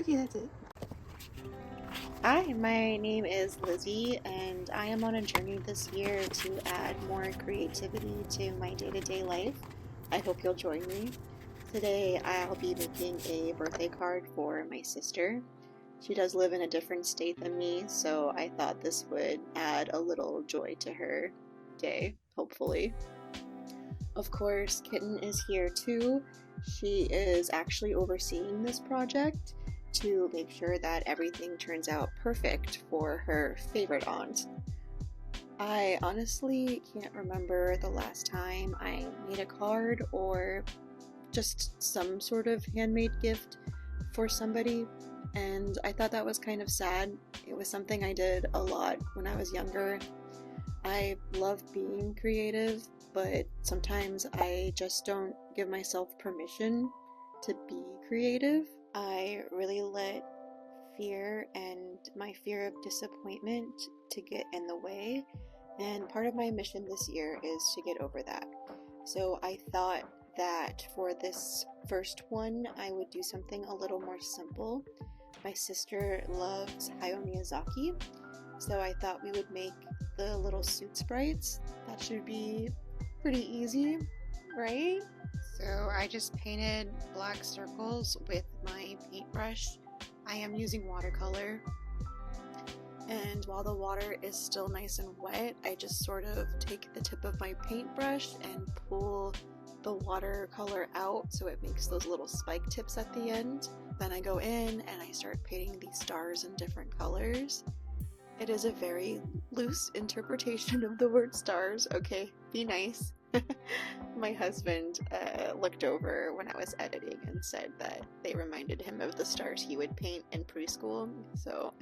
Okay, that's it. Hi, my name is Lizzie, and I am on a journey this year to add more creativity to my day-to-day life. I hope you'll join me. Today, I'll be making a birthday card for my sister. She does live in a different state than me, so I thought this would add a little joy to her day, hopefully. Of course, Kitten is here too. She is actually overseeing this project to make sure that everything turns out perfect for her favorite aunt. I honestly can't remember the last time I made a card or just some sort of handmade gift for somebody, and I thought that was kind of sad. It was something I did a lot when I was younger. I love being creative, but sometimes I just don't give myself permission to be creative. I really let fear and my fear of disappointment to get in the way, and part of my mission this year is to get over that. So I thought that for this first one, I would do something a little more simple. My sister loves Hayao Miyazaki, so I thought we would make the little suit sprites. That should be pretty easy, right? So I just painted black circles with my paintbrush. I am using watercolor, and while the water is still nice and wet, I just sort of take the tip of my paintbrush and pull the watercolor out so it makes those little spike tips at the end. Then I go in and I start painting these stars in different colors. It is a very loose interpretation of the word stars, okay? Be nice. My husband looked over when I was editing and said that they reminded him of the stars he would paint in preschool, so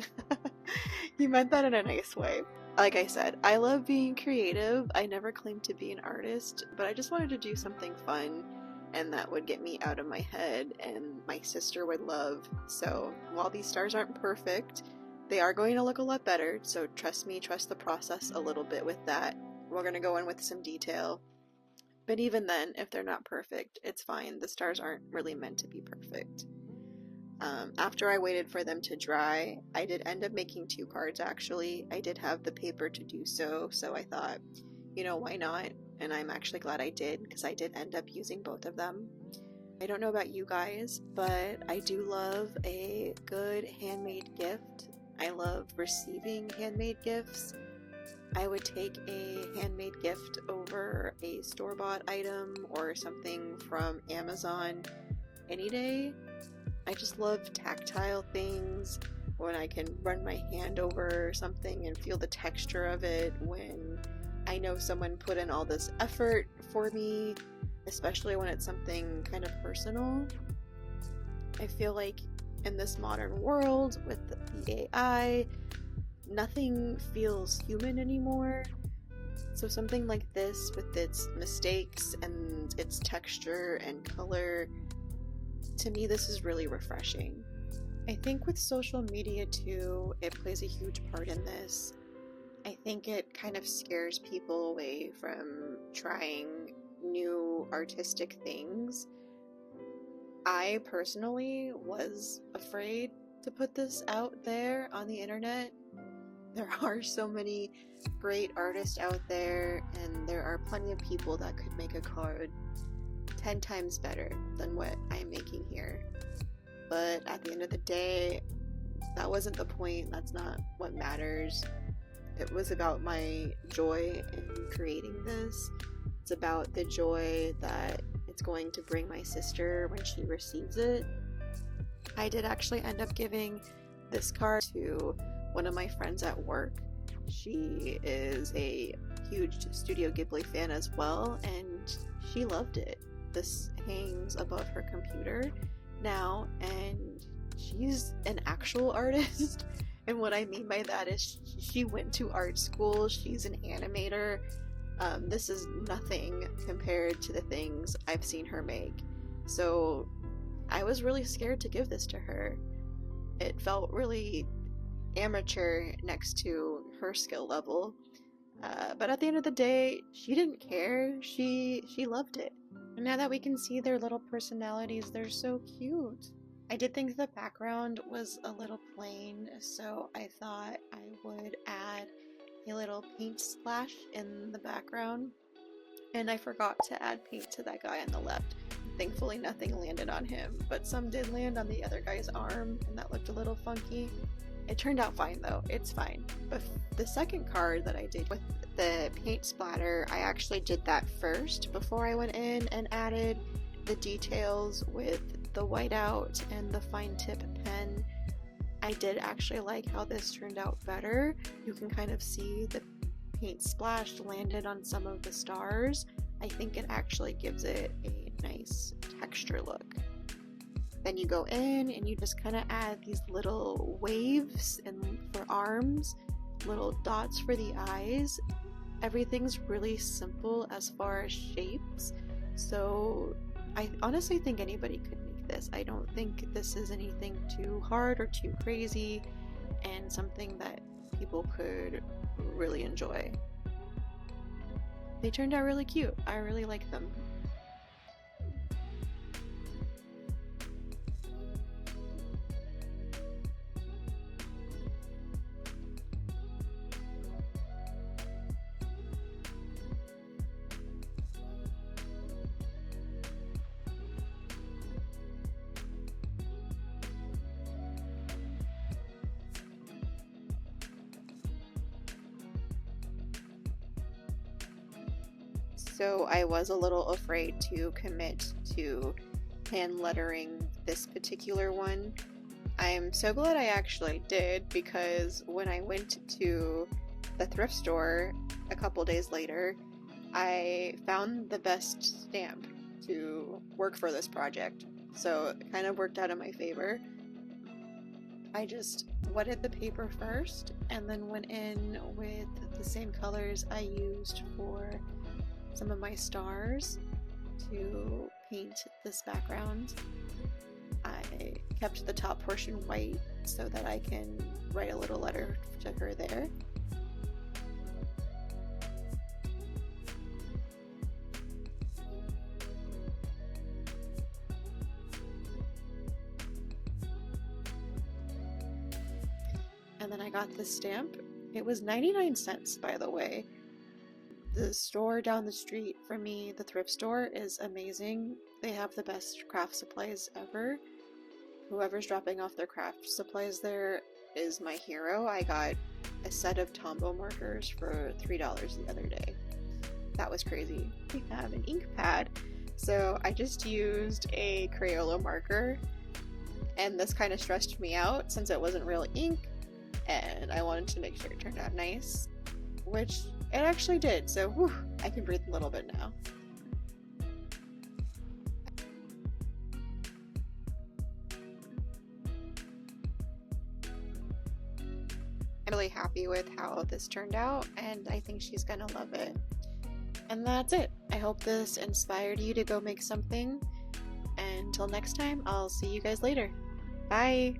he meant that in a nice way. Like I said, I love being creative. I never claimed to be an artist, but I just wanted to do something fun and that would get me out of my head and my sister would love. So while these stars aren't perfect, they are going to look a lot better, so trust me, trust the process a little bit with that. We're going to go in with some detail. But even then, if they're not perfect, it's fine. The stars aren't really meant to be perfect. After I waited for them to dry, I did end up making two cards actually. I did have the paper to do so, so I thought, why not? And I'm actually glad I did, because I did end up using both of them. I don't know about you guys, but I do love a good handmade gift. I love receiving handmade gifts. I would take a handmade gift over a store-bought item or something from Amazon any day. I just love tactile things, when I can run my hand over something and feel the texture of it, when I know someone put in all this effort for me, especially when it's something kind of personal. I feel like in this modern world with the AI, nothing feels human anymore. So something like this with its mistakes and its texture and color, to me this is really refreshing. I think with social media too, it plays a huge part in this. I think it kind of scares people away from trying new artistic things. I personally was afraid to put this out there on the internet. There are so many great artists out there, and there are plenty of people that could make a card 10 times better than what I'm making here. But at the end of the day, that wasn't the point. That's not what matters. It was about my joy in creating this. It's about the joy that it's going to bring my sister when she receives it. I did actually end up giving this card to one of my friends at work. She is a huge Studio Ghibli fan as well, and she loved it. This hangs above her computer now, and she's an actual artist. And what I mean by that is she went to art school, she's an animator. This is nothing compared to the things I've seen her make. So I was really scared to give this to her. It felt really amateur next to her skill level. But at the end of the day, she didn't care. She loved it. And now that we can see their little personalities, they're so cute. I did think the background was a little plain, so I thought I would add a little paint splash in the background. And I forgot to add paint to that guy on the left. Thankfully, nothing landed on him, but some did land on the other guy's arm, and that looked a little funky. It turned out fine though, it's fine. But the second card that I did with the paint splatter, I actually did that first before I went in and added the details with the whiteout and the fine tip pen. I did actually like how this turned out better. You can kind of see the paint splash landed on some of the stars. I think it actually gives it a nice texture look. Then you go in and you just kind of add these little waves and for arms, little dots for the eyes. Everything's really simple as far as shapes, so I honestly think anybody could make this. I don't think this is anything too hard or too crazy, and something that people could really enjoy. They turned out really cute. I really like them. So I was a little afraid to commit to hand lettering this particular one. I'm so glad I actually did, because when I went to the thrift store a couple days later, I found the best stamp to work for this project. So it kind of worked out in my favor. I just wetted the paper first and then went in with the same colors I used for some of my stars to paint this background. I kept the top portion white so that I can write a little letter to her there. And then I got this stamp. It was 99 cents, by the way. The store down the street from me, the thrift store, is amazing. They have the best craft supplies ever. Whoever's dropping off their craft supplies there is my hero. I got a set of Tombow markers for $3 the other day. That was crazy. We have an ink pad. So I just used a Crayola marker, and this kind of stressed me out since it wasn't real ink, and I wanted to make sure it turned out nice, which it actually did, so whew, I can breathe a little bit now. I'm really happy with how this turned out, and I think she's gonna love it. And that's it. I hope this inspired you to go make something. And until next time, I'll see you guys later. Bye!